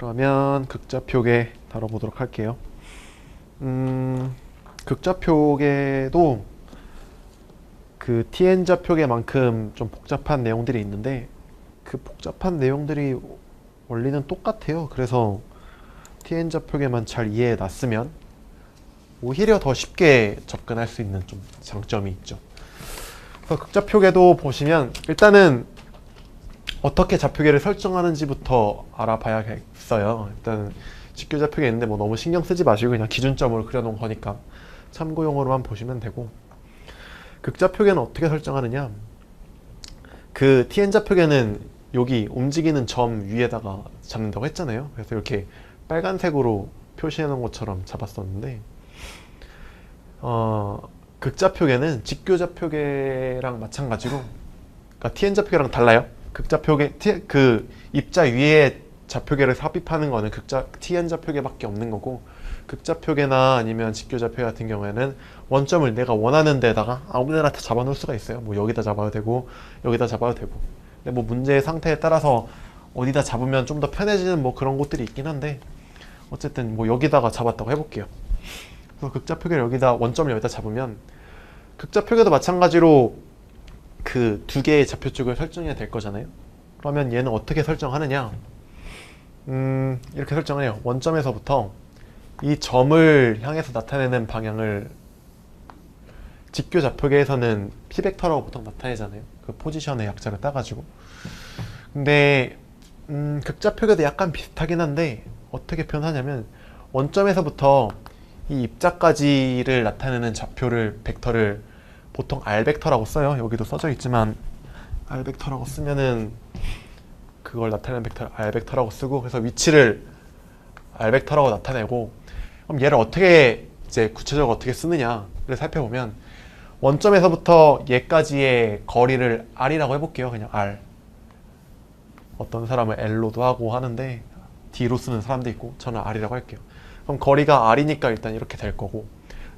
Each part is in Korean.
그러면 극좌표계 다뤄보도록 할게요. 극좌표계도 그 TN 좌표계만큼 좀 복잡한 내용들이 있는데 그 복잡한 내용들이 원리는 똑같아요. 그래서 TN 좌표계만 잘 이해해 놨으면 오히려 더 쉽게 접근할 수 있는 좀 장점이 있죠. 그래서 극좌표계도 보시면 일단은 어떻게 좌표계를 설정하는지부터 알아봐야겠어요. 일단 직교좌표계 있는데 뭐 너무 신경 쓰지 마시고 그냥 기준점으로 그려놓은 거니까 참고용으로만 보시면 되고, 극좌표계는 어떻게 설정하느냐, 그 TN좌표계는 여기 움직이는 점 위에다가 잡는다고 했잖아요. 그래서 이렇게 빨간색으로 표시해 놓은 것처럼 잡았었는데 극좌표계는 직교좌표계랑 마찬가지로, 그러니까 TN좌표계랑 달라요. 극좌표계 그 입자 위에 좌표계를 삽입하는 거는 TN좌표계밖에 없는 거고, 극좌표계나 아니면 직교좌표계 같은 경우에는 원점을 내가 원하는 데다가 아무데나 다 잡아 놓을 수가 있어요. 뭐 여기다 잡아도 되고 여기다 잡아도 되고. 근데 뭐 문제의 상태에 따라서 어디다 잡으면 좀 더 편해지는 뭐 그런 곳들이 있긴 한데, 어쨌든 뭐 여기다가 잡았다고 해볼게요. 그래서 극좌표계를 여기다, 원점을 여기다 잡으면 극좌표계도 마찬가지로 그 두 개의 좌표축을 설정해야 될 거잖아요. 그러면 얘는 어떻게 설정하느냐, 이렇게 설정해요. 원점에서부터 이 점을 향해서 나타내는 방향을 직교좌표계에서는 P벡터라고 보통 나타내잖아요. 그 포지션의 약자를 따가지고. 근데 극좌표계도 약간 비슷하긴 한데 어떻게 표현하냐면, 원점에서부터 이 입자까지를 나타내는 좌표를, 벡터를 보통 R벡터라고 써요. 여기도 써져 있지만 R벡터라고 쓰면은 그걸 나타내는 벡터를 R벡터라고 쓰고, 그래서 위치를 R벡터라고 나타내고, 그럼 얘를 어떻게 이제 구체적으로 어떻게 쓰느냐를 살펴보면, 원점에서부터 얘까지의 거리를 R이라고 해볼게요. 그냥 R. 어떤 사람은 L로도 하고 하는데 D로 쓰는 사람도 있고, 저는 R이라고 할게요. 그럼 거리가 R이니까 일단 이렇게 될 거고,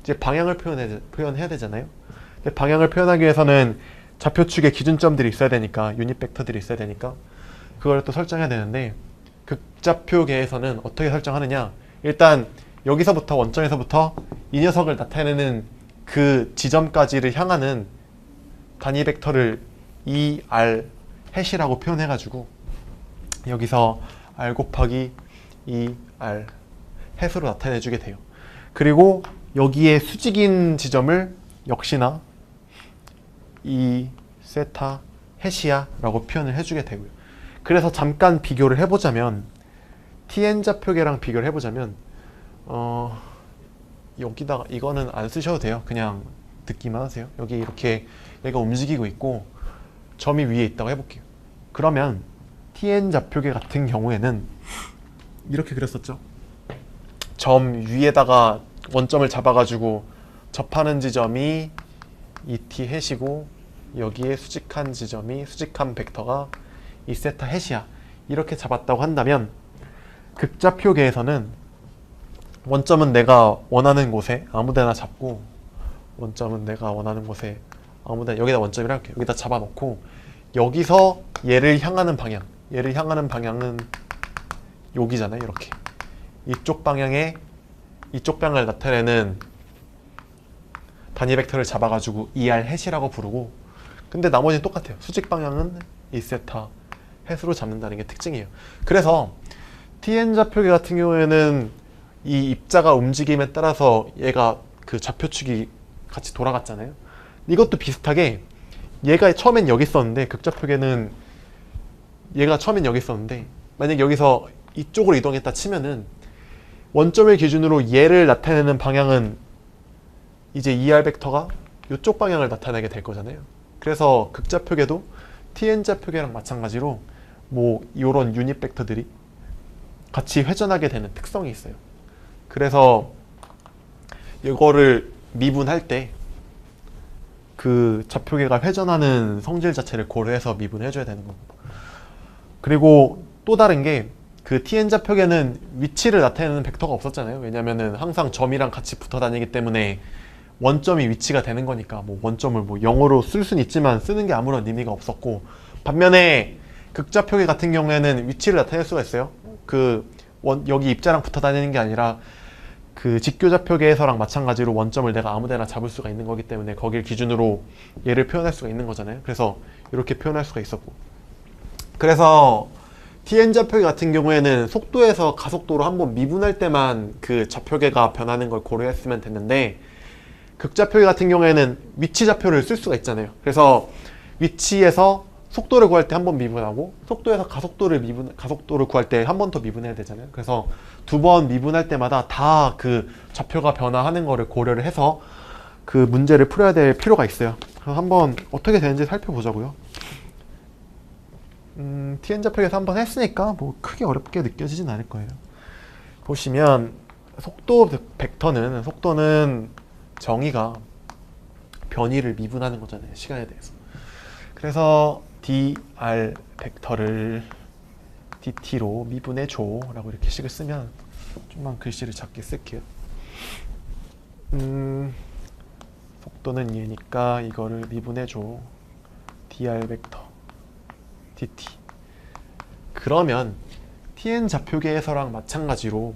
이제 방향을 표현해야 되잖아요. 근데 방향을 표현하기 위해서는 좌표축에 기준점들이 있어야 되니까, 유닛 벡터들이 있어야 되니까 그걸 또 설정해야 되는데, 극좌표계에서는 어떻게 설정하느냐, 일단 여기서부터, 원점에서부터 이 녀석을 나타내는 그 지점까지를 향하는 단위 벡터를 ER 해시라고 표현해가지고 여기서 R 곱하기 ER 해수로 나타내주게 돼요. 그리고 여기에 수직인 지점을 역시나 이 세타 해시야 라고 표현을 해주게 되고요. 그래서 잠깐 비교를 해보자면, TN좌표계랑 비교를 해보자면 여기다가 이거는 안 쓰셔도 돼요. 그냥 듣기만 하세요. 여기 이렇게 얘가 움직이고 있고 점이 위에 있다고 해볼게요. 그러면 TN좌표계 같은 경우에는 이렇게 그렸었죠. 점 위에다가 원점을 잡아가지고 접하는 지점이 ET 해시고, 여기에 수직한 지점이, 수직한 벡터가 이 세타 해시야, 이렇게 잡았다고 한다면, 극좌표계에서는 원점은 내가 원하는 곳에 아무데나 잡고, 원점은 내가 원하는 곳에 아무데나, 여기다 원점이라 할게요. 여기다 잡아놓고 여기서 얘를 향하는 방향은 여기잖아요. 이렇게 이쪽 방향에, 이쪽 방향을 나타내는 단위 벡터를 잡아가지고 ER 해시라고 부르고, 근데 나머지는 똑같아요. 수직 방향은 이 세타 해수로 잡는다는 게 특징이에요. 그래서 TN좌표계 같은 경우에는 이 입자가 움직임에 따라서 얘가 그 좌표축이 같이 돌아갔잖아요. 이것도 비슷하게 얘가 처음엔 여기 있었는데, 극좌표계는 얘가 처음엔 여기 있었는데 만약 여기서 이쪽으로 이동했다 치면은 원점을 기준으로 얘를 나타내는 방향은 이제 ER 벡터가 이쪽 방향을 나타내게 될 거잖아요. 그래서 극좌표계도 TN좌표계랑 마찬가지로 뭐 이런 유닛 벡터들이 같이 회전하게 되는 특성이 있어요. 그래서 이거를 미분할 때 그 좌표계가 회전하는 성질 자체를 고려해서 미분해줘야 되는 거고, 그리고 또 다른 게, 그 TN좌표계는 위치를 나타내는 벡터가 없었잖아요. 왜냐면은 항상 점이랑 같이 붙어 다니기 때문에 원점이 위치가 되는 거니까, 뭐 원점을 뭐 0으로 쓸 수는 있지만 쓰는 게 아무런 의미가 없었고, 반면에 극좌표계 같은 경우에는 위치를 나타낼 수가 있어요. 그 여기 입자랑 붙어 다니는 게 아니라 그 직교좌표계에서랑 마찬가지로 원점을 내가 아무데나 잡을 수가 있는 거기 때문에 거길 기준으로 얘를 표현할 수가 있는 거잖아요. 그래서 이렇게 표현할 수가 있었고, 그래서 tn 좌표계 같은 경우에는 속도에서 가속도로 한번 미분할 때만 그 좌표계가 변하는 걸 고려했으면 됐는데, 극좌표계 같은 경우에는 위치 좌표를 쓸 수가 있잖아요. 그래서 위치에서 속도를 구할 때 한 번 미분하고, 속도에서 가속도를 구할 때 한 번 더 미분해야 되잖아요. 그래서 두 번 미분할 때마다 다 그 좌표가 변화하는 거를 고려를 해서 그 문제를 풀어야 될 필요가 있어요. 그럼 한번 어떻게 되는지 살펴보자고요. tn 좌표계에서 한번 했으니까 뭐 크게 어렵게 느껴지진 않을 거예요. 보시면 속도 벡터는, 속도는 정의가 변이를 미분하는 거잖아요, 시간에 대해서. 그래서 dr 벡터를 dt로 미분해 줘 라고 이렇게 식을 쓰면, 좀만 글씨를 작게 쓸게요. 속도는 얘니까 이거를 미분해 줘 dr 벡터 dt. 그러면 tn 좌표계에서랑 마찬가지로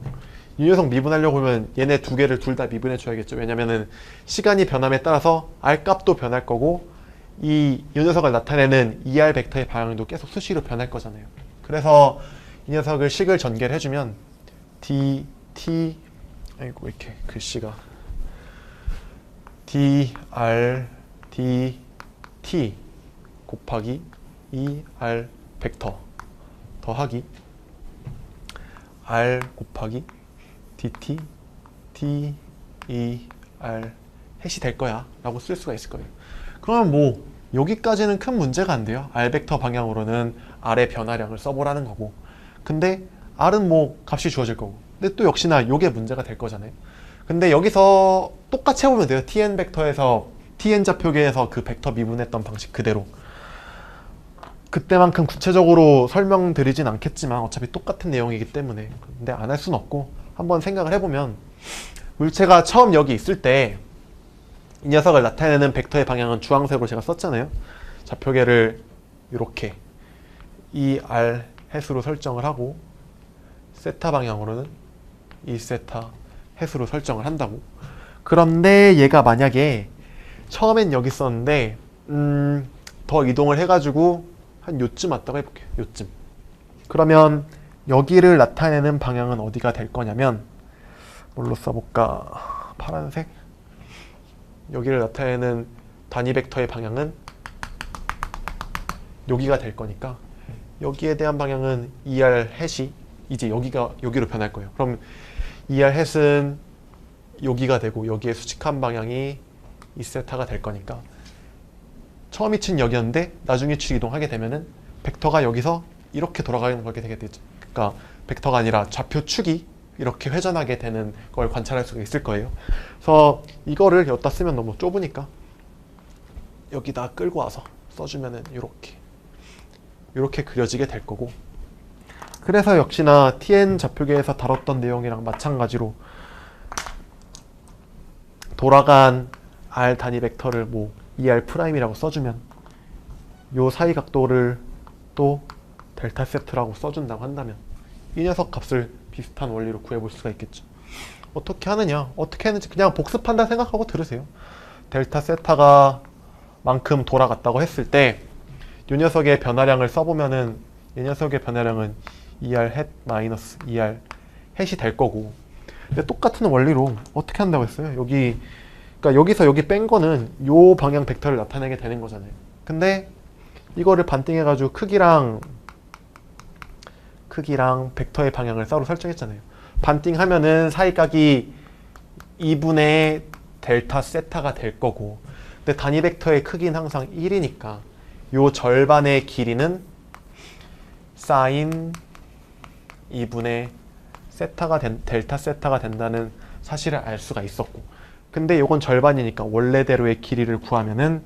이 녀석 미분하려고 하면 얘네 두 개를 둘 다 미분해 줘야겠죠. 왜냐면은 시간이 변함에 따라서 r 값도 변할 거고 이 녀석을 나타내는 er 벡터의 방향도 계속 수시로 변할 거잖아요. 그래서 이 녀석을 식을 전개를 해주면 dt, 아이고 왜 이렇게 글씨가, dr dt 곱하기 er 벡터 더하기 r 곱하기 dt der 해시 될 거야 라고 쓸 수가 있을 거예요. 그러면 뭐 여기까지는 큰 문제가 안 돼요. r 벡터 방향으로는 r의 변화량을 써보라는 거고, 근데 r은 뭐 값이 주어질 거고, 근데 또 역시나 요게 문제가 될 거잖아요. 근데 여기서 똑같이 해보면 돼요. tn 벡터에서, tn 좌표계에서 그 벡터 미분했던 방식 그대로. 그때만큼 구체적으로 설명드리진 않겠지만 어차피 똑같은 내용이기 때문에. 근데 안 할 수는 없고, 한번 생각을 해보면 물체가 처음 여기 있을 때 이 녀석을 나타내는 벡터의 방향은 주황색으로 제가 썼잖아요. 좌표계를 이렇게 er 해수로 설정을 하고 세타 방향으로는 이 세타 해수로 설정을 한다고. 그런데 얘가 만약에 처음엔 여기 있었는데 더 이동을 해가지고 한 요쯤 왔다고 해볼게요. 요쯤. 그러면 여기를 나타내는 방향은 어디가 될 거냐면, 뭘로 써볼까? 파란색? 여기를 나타내는 단위 벡터의 방향은 여기가 될 거니까 여기에 대한 방향은 er 햇이 이제 여기로 변할 거예요. 그럼 er 햇은 여기가 되고 여기에 수직한 방향이 이 세타가 될 거니까 처음 위치는 여기였는데 나중 위치로 이동하게 되면은 벡터가 여기서 이렇게 돌아가는 거게 되겠죠. 그러니까 벡터가 아니라 좌표 축이 이렇게 회전하게 되는 걸 관찰할 수가 있을 거예요. 그래서 이거를 여기다 쓰면 너무 좁으니까 여기다 끌고 와서 써주면은 이렇게 그려지게 될 거고, 그래서 역시나 tn 좌표계에서 다뤘던 내용이랑 마찬가지로 돌아간 r 단위 벡터를 뭐 er 프라임이라고 써주면 요 사이 각도를 또 델타 세트라고 써준다고 한다면 이 녀석 값을 비슷한 원리로 구해볼 수가 있겠죠. 어떻게 하느냐, 어떻게 했는지 그냥 복습한다 생각하고 들으세요. 델타 세타가 만큼 돌아갔다고 했을 때 이 녀석의 변화량을 써보면은 이 녀석의 변화량은 er 햇 마이너스 er 햇이 될 거고, 근데 똑같은 원리로 어떻게 한다고 했어요? 그러니까 여기서 여기 뺀 거는 요 방향 벡터를 나타내게 되는 거잖아요. 근데 이거를 반띵해가지고 크기랑 벡터의 방향을 따로 설정했잖아요. 반띵하면은 사이각이 2분의 델타 세타가 될 거고, 근데 단위 벡터의 크기는 항상 1이니까 요 절반의 길이는 사인 2분의 델타 세타가 된다는 사실을 알 수가 있었고, 근데 요건 절반이니까 원래대로의 길이를 구하면은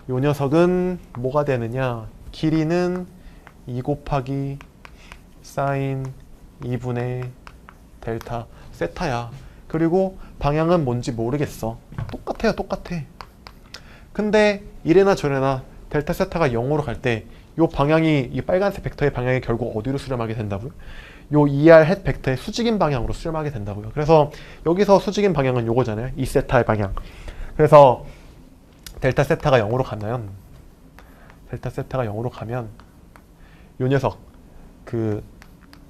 요 녀석은 뭐가 되느냐, 길이는 2 곱하기 사인 2분의 델타 세타야. 그리고 방향은 뭔지 모르겠어. 똑같아요, 똑같아. 근데 이래나 저래나 델타 세타가 0으로 갈 때 이 방향이, 이 빨간색 벡터의 방향이 결국 어디로 수렴하게 된다고요? 요 ER 햇 벡터의 수직인 방향으로 수렴하게 된다고요. 그래서 여기서 수직인 방향은 요거잖아요. 이 세타의 방향. 그래서 델타 세타가 0으로 가면 요 녀석 그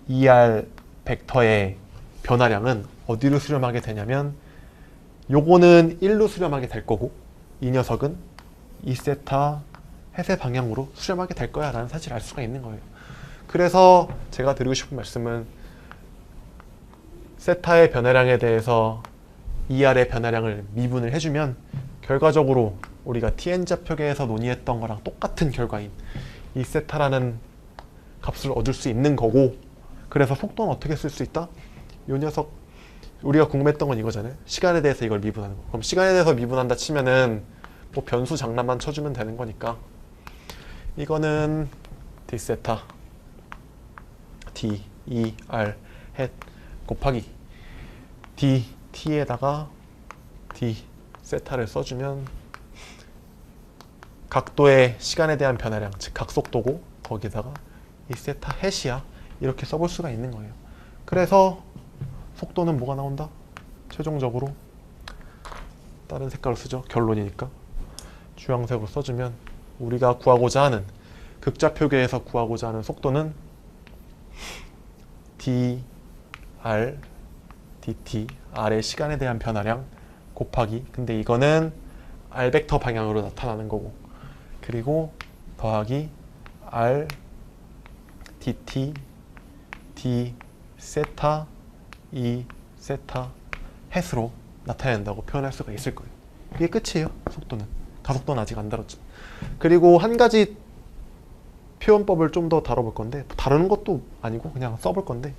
ER 벡터의 변화량은 어디로 수렴하게 되냐면 요거는 1로 수렴하게 될 거고 이 녀석은 이 세타 햇의 방향으로 수렴하게 될 거야 라는 사실을 알 수가 있는 거예요. 그래서 제가 드리고 싶은 말씀은 세타의 변화량에 대해서 ER의 변화량을 미분을 해주면 결과적으로 우리가 TN 좌표계에서 논의했던 거랑 똑같은 결과인 이 세타라는 값을 얻을 수 있는 거고, 그래서 속도는 어떻게 쓸 수 있다? 요 녀석 우리가 궁금했던 건 이거잖아요. 시간에 대해서 이걸 미분하는 거. 그럼 시간에 대해서 미분한다 치면은 뭐 변수 장난만 쳐주면 되는 거니까 이거는 d 세타 d e r 햇 곱하기 d t에다가 d 세타를 써주면 각도의 시간에 대한 변화량, 즉 각속도고 거기다가 이 세타 햇이야 이렇게 써볼 수가 있는 거예요. 그래서 속도는 뭐가 나온다? 최종적으로 다른 색깔로 쓰죠. 결론이니까 주황색으로 써주면 우리가 구하고자 하는 극좌표계에서 구하고자 하는 속도는 dr dt r의 시간에 대한 변화량 곱하기, 근데 이거는 r 벡터 방향으로 나타나는 거고, 그리고 더하기 r dt d 세타 이 세타 햇으로 나타낸다고 표현할 수가 있을 거예요. 이게 끝이에요. 속도는. 가속도는 아직 안 다뤘죠. 그리고 한 가지 표현법을 좀 더 다뤄볼 건데, 다루는 것도 아니고 그냥 써볼 건데,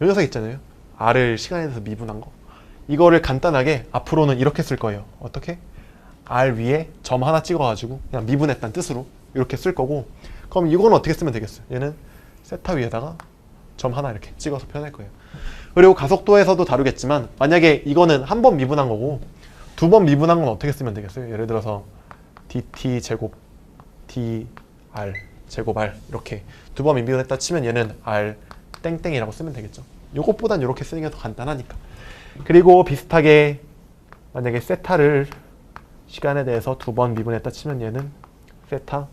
이 녀석 있잖아요. r을 시간에 대해서 미분한 거. 이거를 간단하게 앞으로는 이렇게 쓸 거예요. 어떻게? r 위에 점 하나 찍어가지고 그냥 미분했다는 뜻으로 이렇게 쓸 거고, 그럼 이거는 어떻게 쓰면 되겠어요? 얘는 세타 위에다가 점 하나 이렇게 찍어서 표현할 거예요. 그리고 가속도에서도 다루겠지만 만약에 이거는 한 번 미분한 거고 두 번 미분한 건 어떻게 쓰면 되겠어요? 예를 들어서 dt 제곱 dr 제곱 r 이렇게 두 번 미분했다 치면 얘는 r 땡땡이라고 쓰면 되겠죠. 요것보단 이렇게 쓰는 게 더 간단하니까. 그리고 비슷하게 만약에 세타를 시간에 대해서 두 번 미분했다 치면 얘는 세타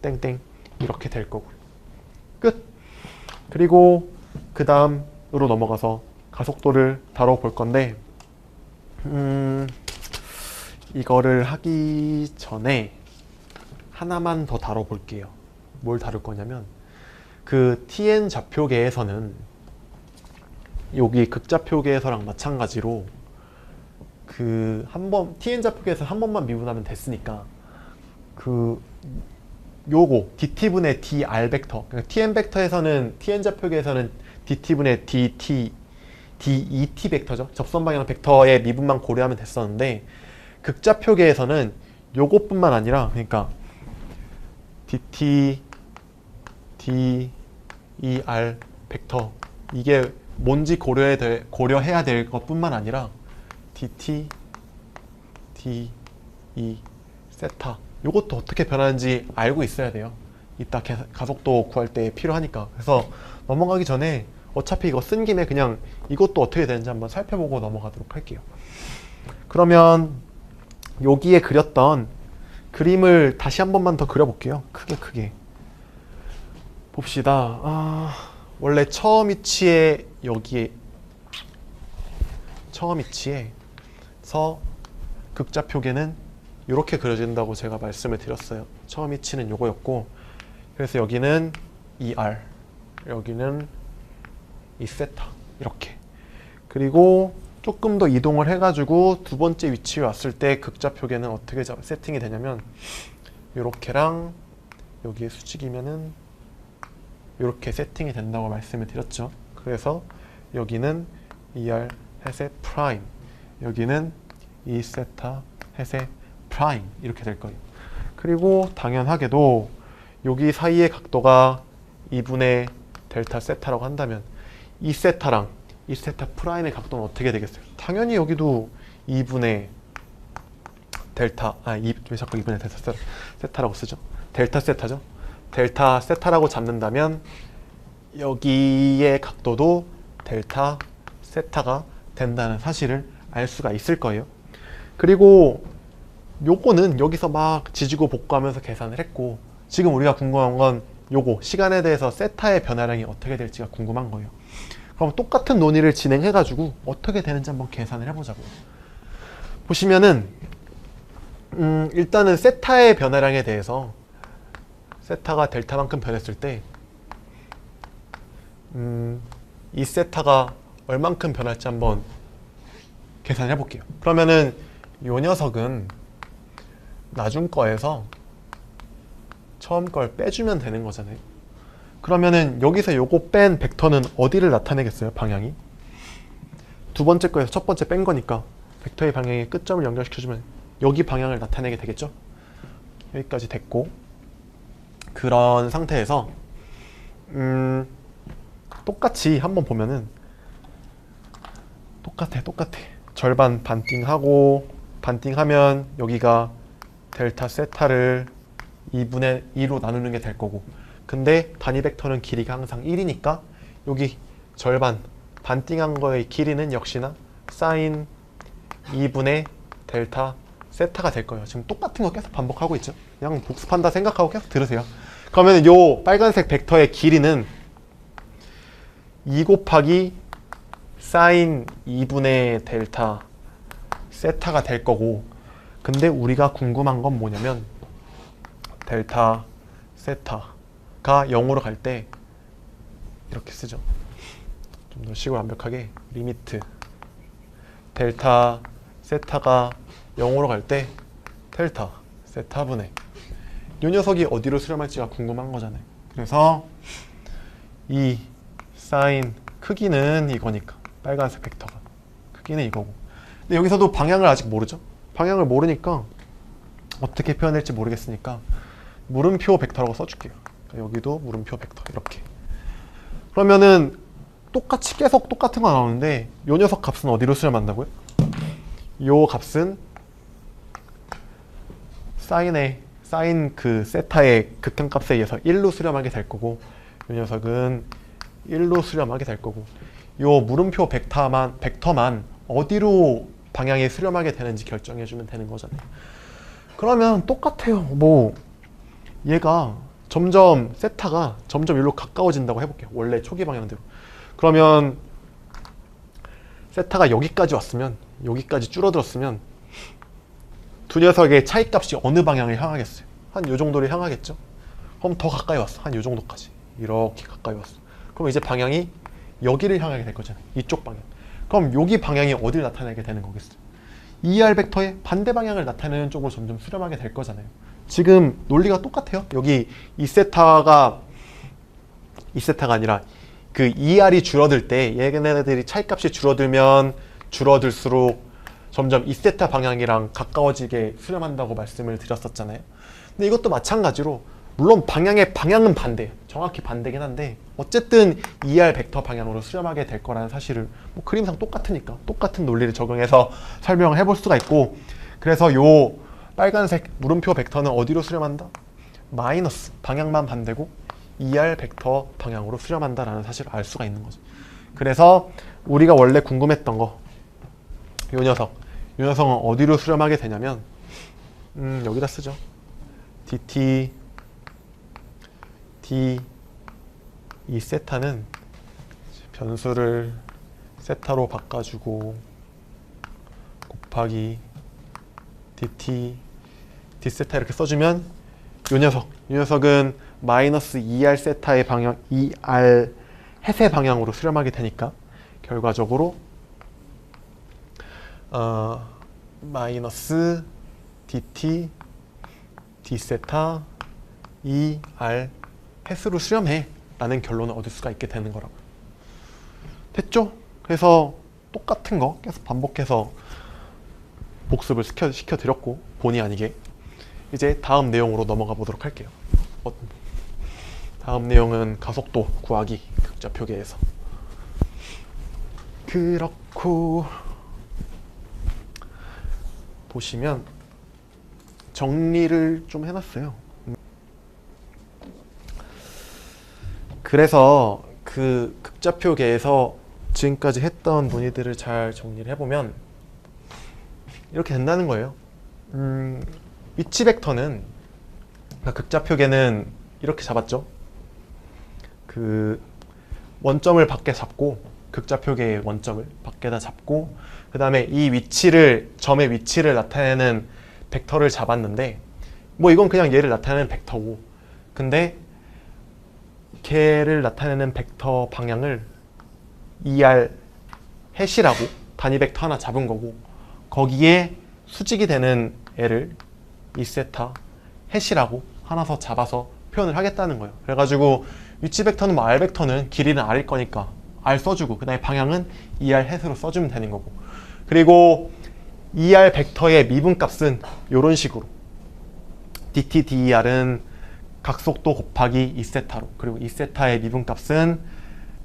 땡땡 이렇게 될 거고 끝. 그리고 그 다음으로 넘어가서 가속도를 다뤄볼 건데, 이거를 하기 전에 하나만 더 다뤄볼게요. 뭘 다룰 거냐면 그 TN 좌표계에서는 여기 극좌표계에서랑 마찬가지로 그 한번 TN 좌표계에서 한 번만 미분하면 됐으니까 그 요거 dt분의 dr 벡터, 그러니까 tn 벡터에서는 TN 좌표계에서는 dt분의 dt det 벡터죠. 접선 방향 벡터의 미분만 고려하면 됐었는데 극좌표계에서는 요것뿐만 아니라 그러니까 dt der 벡터 이게 뭔지 고려해야 될 것뿐만 아니라 dt de 세타 요것도 어떻게 변하는지 알고 있어야 돼요. 이따 가속도 구할 때 필요하니까. 그래서 넘어가기 전에 어차피 이거 쓴 김에 그냥 이것도 어떻게 되는지 한번 살펴보고 넘어가도록 할게요. 그러면 여기에 그렸던 그림을 다시 한 번만 더 그려볼게요. 크게 봅시다. 원래 처음 위치에 여기에 처음 위치에서 극좌표계는 이렇게 그려진다고 제가 말씀을 드렸어요. 처음 위치는 요거였고, 그래서 여기는 ER, 여기는 이 세타 이렇게. 그리고 조금 더 이동을 해가지고 두 번째 위치에 왔을 때 극좌표계는 어떻게 세팅이 되냐면 요렇게랑 여기에 수직이면은 이렇게 세팅이 된다고 말씀을 드렸죠. 그래서 여기는 ER 햇의 프라임, 여기는 이 세타 햇의 프라임 이렇게 될 거예요. 그리고 당연하게도 여기 사이의 각도가 2분의 델타 세타라고 한다면 이 세타랑 이 세타 프라임의 각도는 어떻게 되겠어요? 당연히 여기도 2분의 델타, 왜 자꾸 2분의 델타 세타라고 쓰죠? 델타 세타죠? 델타 세타라고 잡는다면 여기의 각도도 델타 세타가 된다는 사실을 알 수가 있을 거예요. 그리고 요거는 여기서 막 지지고 볶고하면서 계산을 했고, 지금 우리가 궁금한 건 요거 시간에 대해서 세타의 변화량이 어떻게 될지가 궁금한 거예요. 그럼 똑같은 논의를 진행해 가지고 어떻게 되는지 한번 계산을 해보자고요. 보시면은 일단은 세타의 변화량에 대해서 세타가 델타만큼 변했을 때 이 세타가 얼만큼 변할지 한번 계산해 볼게요. 그러면은 요 녀석은 나중 거에서 처음 걸 빼주면 되는 거잖아요. 그러면은 여기서 요거 뺀 벡터는 어디를 나타내겠어요? 방향이 두 번째 거에서 첫 번째 뺀 거니까 벡터의 방향에 끝점을 연결시켜주면 여기 방향을 나타내게 되겠죠. 여기까지 됐고, 그런 상태에서 똑같이 한번 보면은 똑같아. 절반 반띵하고, 반띵하면 여기가 델타 세타를 2분의 2로 나누는 게 될 거고, 근데 단위 벡터는 길이가 항상 1이니까 여기 절반 반띵한 거의 길이는 역시나 사인 2분의 델타 세타가 될 거예요. 지금 똑같은 거 계속 반복하고 있죠. 그냥 복습한다 생각하고 계속 들으세요. 그러면 요 빨간색 벡터의 길이는 2 곱하기 사인 2분의 델타 세타가 될 거고, 근데 우리가 궁금한 건 뭐냐면 델타 세타가 0으로 갈 때 이렇게 쓰죠. 좀 더 식을 완벽하게 리미트 델타 세타가 0으로 갈 때 델타 세타분의 이 녀석이 어디로 수렴할지가 궁금한 거잖아요. 그래서 이 사인 크기는 이거니까 빨간색 벡터가 크기는 이거고, 근데 여기서도 방향을 아직 모르죠. 방향을 모르니까 어떻게 표현할지 모르겠으니까 물음표 벡터라고 써줄게요. 여기도 물음표 벡터 이렇게. 그러면은 똑같이 계속 똑같은 거 나오는데 요 녀석 값은 어디로 수렴한다고요? 요 값은 사인 그 세타의 극한값에 의해서 1로 수렴하게 될 거고, 요 녀석은 1로 수렴하게 될 거고, 요 물음표 벡터만 어디로 방향에 수렴하게 되는지 결정해 주면 되는 거잖아요. 그러면 똑같아요. 뭐 얘가 점점 세타가 점점 일로 가까워진다고 해볼게요. 원래 초기 방향대로. 그러면 세타가 여기까지 왔으면, 여기까지 줄어들었으면 두 녀석의 차이값이 어느 방향을 향하겠어요? 한 요 정도를 향하겠죠? 그럼 더 가까이 왔어. 한 요 정도까지. 이렇게 가까이 왔어. 그럼 이제 방향이 여기를 향하게 될 거잖아요. 이쪽 방향. 그럼 여기 방향이 어디를 나타내게 되는 거겠어요? ER 벡터의 반대 방향을 나타내는 쪽으로 점점 수렴하게 될 거잖아요. 지금 논리가 똑같아요. 여기 이 세타가 아니라 그 ER이 줄어들 때 얘네들이 차이값이 줄어들면 줄어들수록 점점 이 세타 방향이랑 가까워지게 수렴한다고 말씀을 드렸었잖아요. 근데 이것도 마찬가지로 물론 방향은 반대예요. 정확히 반대긴 한데 어쨌든 ER 벡터 방향으로 수렴하게 될 거라는 사실을 뭐 그림상 똑같으니까 똑같은 논리를 적용해서 설명을 해볼 수가 있고, 그래서 요 빨간색 물음표 벡터는 어디로 수렴한다? 마이너스 방향만 반대고 ER 벡터 방향으로 수렴한다라는 사실을 알 수가 있는 거죠. 그래서 우리가 원래 궁금했던 거, 요 녀석은 어디로 수렴하게 되냐면 여기다 쓰죠. dt d 이 세타는 변수를 세타로 바꿔주고 곱하기 dt d 세타 이렇게 써주면 요 녀석은 마이너스 2r 세타의 방향 2r 햇의 방향으로 수렴하게 되니까 결과적으로 마이너스 dt d 세타 2r 햇으로 수렴해 라는 결론을 얻을 수가 있게 되는 거라고요. 됐죠? 그래서 똑같은 거 계속 반복해서 복습을 시켜드렸고, 본의 아니게 이제 다음 내용으로 넘어가 보도록 할게요. 다음 내용은 가속도 구하기, 극좌 표계에서. 그렇고 보시면 정리를 좀 해놨어요. 그래서 그 극좌표계에서 지금까지 했던 논의들을 잘 정리를 해보면 이렇게 된다는 거예요. 위치 벡터는, 그러니까 극좌표계는 이렇게 잡았죠. 그 원점을 밖에 잡고, 극좌표계의 원점을 밖에다 잡고, 그 다음에 이 위치를, 점의 위치를 나타내는 벡터를 잡았는데, 뭐 이건 그냥 얘를 나타내는 벡터고, 근데 걔를 나타내는 벡터 방향을 ER 햇이라고 단위 벡터 하나 잡은 거고, 거기에 수직이 되는 애를 이세타 햇이라고 하나 더 잡아서 표현을 하겠다는 거예요. 그래가지고 위치 벡터는 뭐 R 벡터는 길이는 R일 거니까 R 써주고, 그 다음에 방향은 ER 햇으로 써주면 되는 거고, 그리고 ER 벡터의 미분값은 이런 식으로 dt, der은 각속도 곱하기 2세타로, 그리고 2세타의 미분값은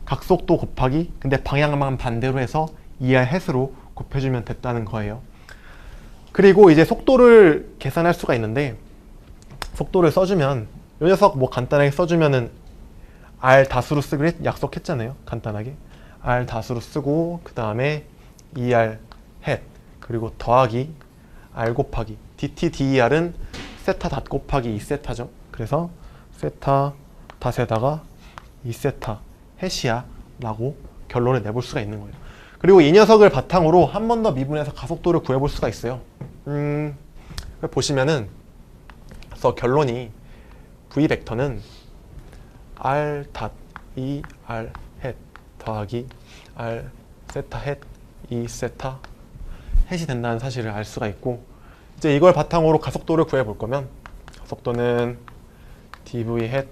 각속도 곱하기, 근데 방향만 반대로 해서 ER 햇으로 곱해주면 됐다는 거예요. 그리고 이제 속도를 계산할 수가 있는데, 속도를 써주면, 이 녀석 뭐 간단하게 써주면은 R 다수로 쓰기로 약속했잖아요. 간단하게 R 다수로 쓰고, 그 다음에 ER 햇, 그리고 더하기 R 곱하기 dt, der은 세타 닷 곱하기 2세타죠. 그래서 세타 닷에다가 2세타 햇이야 라고 결론을 내볼 수가 있는 거예요. 그리고 이 녀석을 바탕으로 한 번 더 미분해서 가속도를 구해볼 수가 있어요. 보시면은, 그래서 결론이 V 벡터는 R 닷 E R 햇 더하기 R 세타 햇 E 세타 햇이 된다는 사실을 알 수가 있고, 이제 이걸 바탕으로 가속도를 구해볼 거면, 가속도는 dv 햇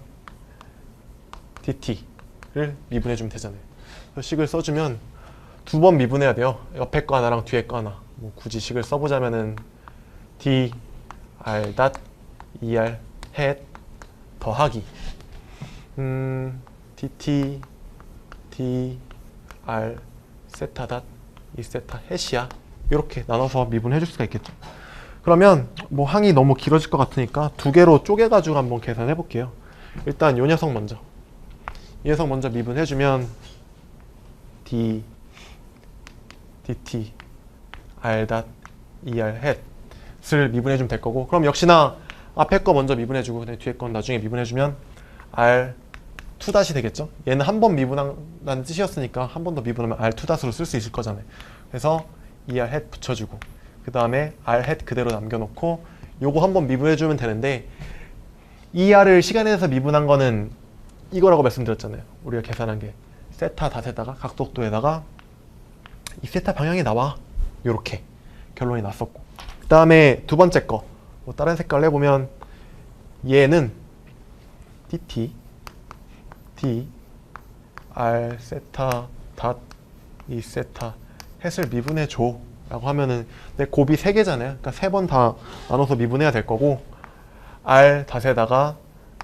dt를 미분해주면 되잖아요. 식을 써주면 두 번 미분해야 돼요. 옆에 거 하나랑 뒤에 거 하나. 뭐 굳이 식을 써보자면은 d r 닷 e r 햇 더하기 dt d r 세타 닷 이 세타 햇이야. 이렇게 나눠서 미분해 줄 수가 있겠죠. 그러면 뭐 항이 너무 길어질 것 같으니까 두 개로 쪼개가지고 한번 계산해 볼게요. 일단 요 녀석 먼저, 이 녀석 먼저 미분해주면 d dt r 닷 er 햇을 미분해주면 될 거고, 그럼 역시나 앞에 거 먼저 미분해주고 그다음에 뒤에 건 나중에 미분해주면 r 2 닷이 되겠죠. 얘는 한 번 미분한다는 뜻이었으니까 한 번 더 미분하면 r 2 닷으로 쓸 수 있을 거잖아요. 그래서 er 햇 붙여주고, 그 다음에 r 햇 그대로 남겨놓고 요거 한번 미분해주면 되는데, ER을 시간에서 미분한 거는 이거라고 말씀드렸잖아요. 우리가 계산한 게 세타 닷에다가 각속도에다가 이 세타 방향이 나와, 요렇게 결론이 났었고, 그 다음에 두 번째 거 뭐 다른 색깔로 해보면 얘는 dt d r 세타 닷 이 세타 햇을 미분해 줘 라고 하면은 내 곱이 3개잖아요. 그러니까 3번 다 나눠서 미분해야 될 거고, R 닷에다가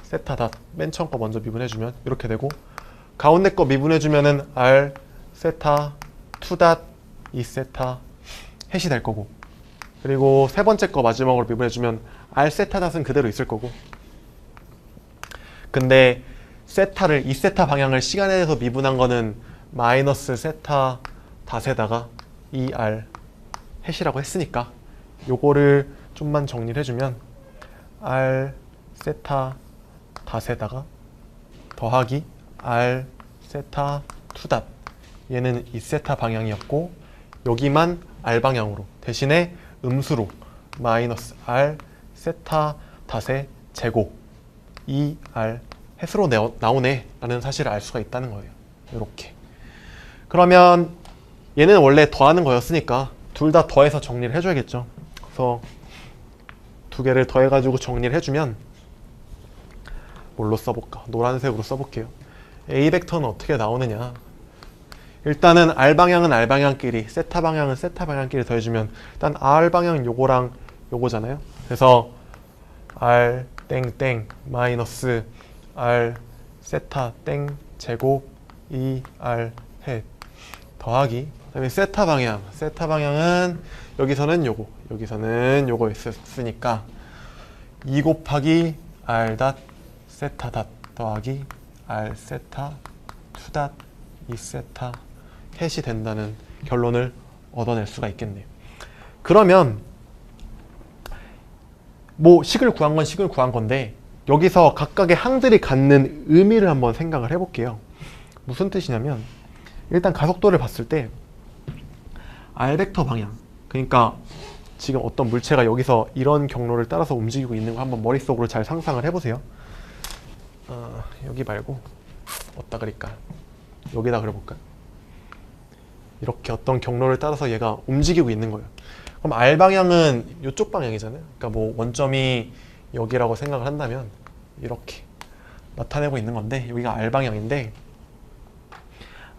세타 닷 맨 처음 거 먼저 미분해주면 이렇게 되고, 가운데 거 미분해주면은 R 세타 2 닷 2 세타 햇이 될 거고, 그리고 세 번째 거 마지막으로 미분해주면 R 세타 닷은 그대로 있을 거고, 근데 세타를 2세타 방향을 시간에서 미분한 거는 마이너스 세타 닷에다가 2R 햇이라고 했으니까 요거를 좀만 정리를 해주면 R 세타 닷에다가 더하기 R 세타 2 닷, 얘는 2세타 방향이었고 여기만 R 방향으로, 대신에 음수로 마이너스 R 세타 닷의 제곱 2R 햇으로 나오네 라는 사실을 알 수가 있다는 거예요. 이렇게. 그러면 얘는 원래 더하는 거였으니까 둘 다 더해서 정리를 해줘야겠죠. 그래서 두 개를 더해가지고 정리를 해주면 뭘로 써볼까? 노란색으로 써볼게요. A 벡터는 어떻게 나오느냐. 일단은 R 방향은 R 방향끼리, 세타 방향은 세타 방향끼리 더해주면 일단 R 방향은 요거랑 요거잖아요. 그래서 R 땡땡 마이너스 R 세타 땡 제곱 2R 햇 더하기, 그 다음에 세타 방향은 여기서는 요거, 여기서는 요거 있었으니까 2 곱하기 R 닷 세타 닷 더하기 R 세타 투닷 2세타 햇이 된다는 결론을 얻어낼 수가 있겠네요. 그러면 뭐 식을 구한 건 식을 구한 건데 여기서 각각의 항들이 갖는 의미를 한번 생각을 해볼게요. 무슨 뜻이냐면 일단 가속도를 봤을 때 R벡터 방향, 그러니까 지금 어떤 물체가 여기서 이런 경로를 따라서 움직이고 있는 거 한번 머릿속으로 잘 상상을 해보세요. 여기 말고 어디다 그릴까? 여기다 그려볼까요? 이렇게 어떤 경로를 따라서 얘가 움직이고 있는 거예요. 그럼 R 방향은 이쪽 방향이잖아요. 그러니까 뭐 원점이 여기라고 생각을 한다면 이렇게 나타내고 있는 건데 여기가 R 방향인데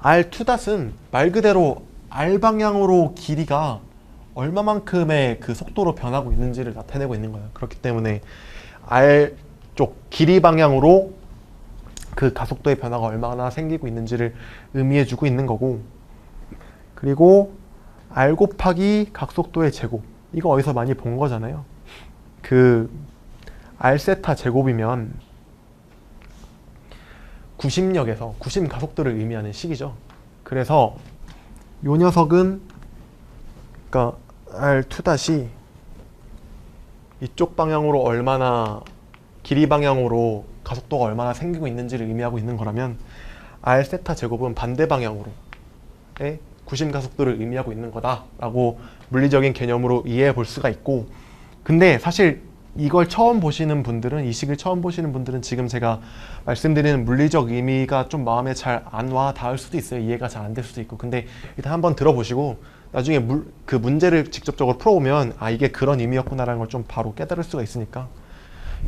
R2닷은 말 그대로 R 방향으로 길이가 얼마만큼의 그 속도로 변하고 있는지를 나타내고 있는 거예요. 그렇기 때문에 R 쪽 길이 방향으로 그 가속도의 변화가 얼마나 생기고 있는지를 의미해주고 있는 거고, 그리고 R 곱하기 각속도의 제곱, 이거 어디서 많이 본 거잖아요. 그 R 세타 제곱이면 구심력에서 구심 가속도를 의미하는 식이죠. 그래서 요 녀석은 그러니까 R2닷이 이쪽 방향으로 얼마나 길이 방향으로 가속도가 얼마나 생기고 있는지를 의미하고 있는 거라면 R 세타 제곱은 반대 방향으로의 구심 가속도를 의미하고 있는 거다라고 물리적인 개념으로 이해해 볼 수가 있고, 근데 사실 이걸 처음 보시는 분들은, 이 식을 처음 보시는 분들은 지금 제가 말씀드리는 물리적 의미가 좀 마음에 잘 안 와 닿을 수도 있어요. 이해가 잘 안 될 수도 있고. 근데 일단 한번 들어보시고 나중에 그 문제를 직접적으로 풀어보면 아 이게 그런 의미였구나라는 걸 좀 바로 깨달을 수가 있으니까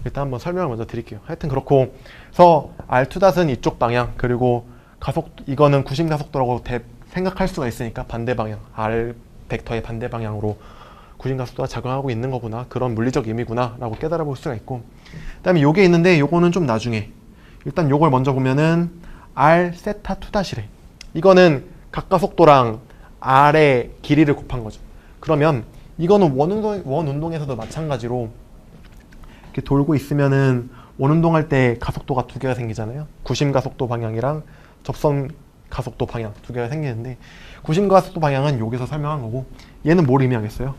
일단 한번 설명을 먼저 드릴게요. 하여튼 그렇고, 그래서 R2닷은 이쪽 방향, 그리고 이거는 구심 가속도라고 생각할 수가 있으니까 반대 방향, R 벡터의 반대 방향으로 구심 가속도가 작용하고 있는 거구나, 그런 물리적 의미구나 라고 깨달아 볼 수가 있고, 그 다음에 요게 있는데 요거는 좀 나중에, 일단 요걸 먼저 보면은 R 세타 2닷이래. 이거는 각가속도랑 R의 길이를 곱한 거죠. 그러면 이거는 원운동에서도 마찬가지로 이렇게 돌고 있으면은 원운동할 때 가속도가 두 개가 생기잖아요. 구심 가속도 방향이랑 접선 가속도 방향 두 개가 생기는데, 구심 가속도 방향은 여기서 설명한 거고, 얘는 뭘 의미하겠어요?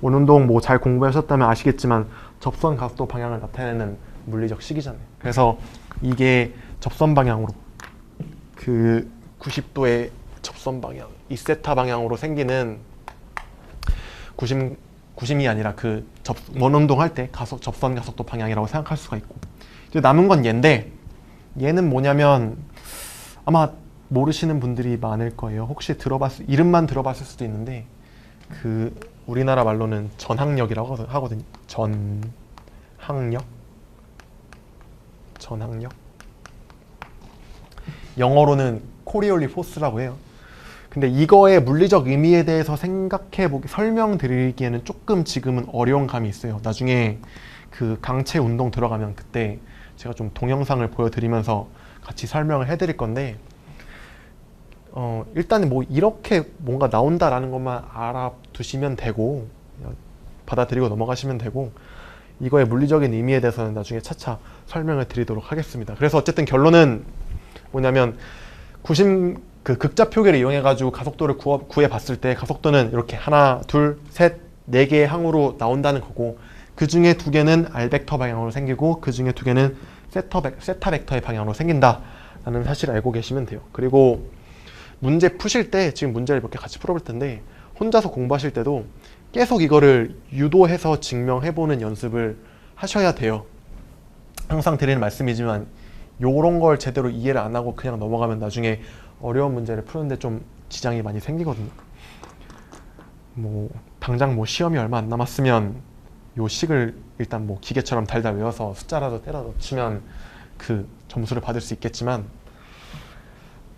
원운동 뭐 잘 공부하셨다면 아시겠지만 접선 가속도 방향을 나타내는 물리적 식이잖아요. 그래서 이게 접선 방향으로 그 90도의 접선 방향, 2세타 방향으로 생기는 구심이 아니라 그 원운동 할 때 접선 가속도 방향이라고 생각할 수가 있고, 이제 남은 건 얘인데, 얘는 뭐냐면 아마 모르시는 분들이 많을 거예요. 혹시 이름만 들어봤을 수도 있는데, 그 우리나라 말로는 전항력이라고 하거든요. 전항력. 영어로는 코리올리 포스라고 해요. 근데 이거의 물리적 의미에 대해서 설명드리기에는 조금 지금은 어려운 감이 있어요. 나중에 그 강체 운동 들어가면 그때 제가 좀 동영상을 보여드리면서 같이 설명을 해드릴 건데, 일단 뭐 이렇게 뭔가 나온다라는 것만 알아두시면 되고 받아들이고 넘어가시면 되고, 이거의 물리적인 의미에 대해서는 나중에 차차 설명을 드리도록 하겠습니다. 그래서 어쨌든 결론은 뭐냐면, 그 극좌표계를 이용해 가지고 가속도를 구해 봤을 때 가속도는 이렇게 하나, 둘, 셋, 네 개의 항으로 나온다는 거고, 그 중에 두 개는 R 벡터 방향으로 생기고 그 중에 두 개는 세타 벡터의 방향으로 생긴다라는 사실을 알고 계시면 돼요. 그리고 문제 푸실 때, 지금 문제를 몇 개 같이 풀어볼 텐데, 혼자서 공부하실 때도 계속 이거를 유도해서 증명해보는 연습을 하셔야 돼요. 항상 드리는 말씀이지만 요런 걸 제대로 이해를 안 하고 그냥 넘어가면 나중에 어려운 문제를 푸는데 좀 지장이 많이 생기거든요. 뭐 당장 뭐 시험이 얼마 안 남았으면 요 식을 일단 뭐 기계처럼 달달 외워서 숫자라도 때려 넣으면 그 점수를 받을 수 있겠지만,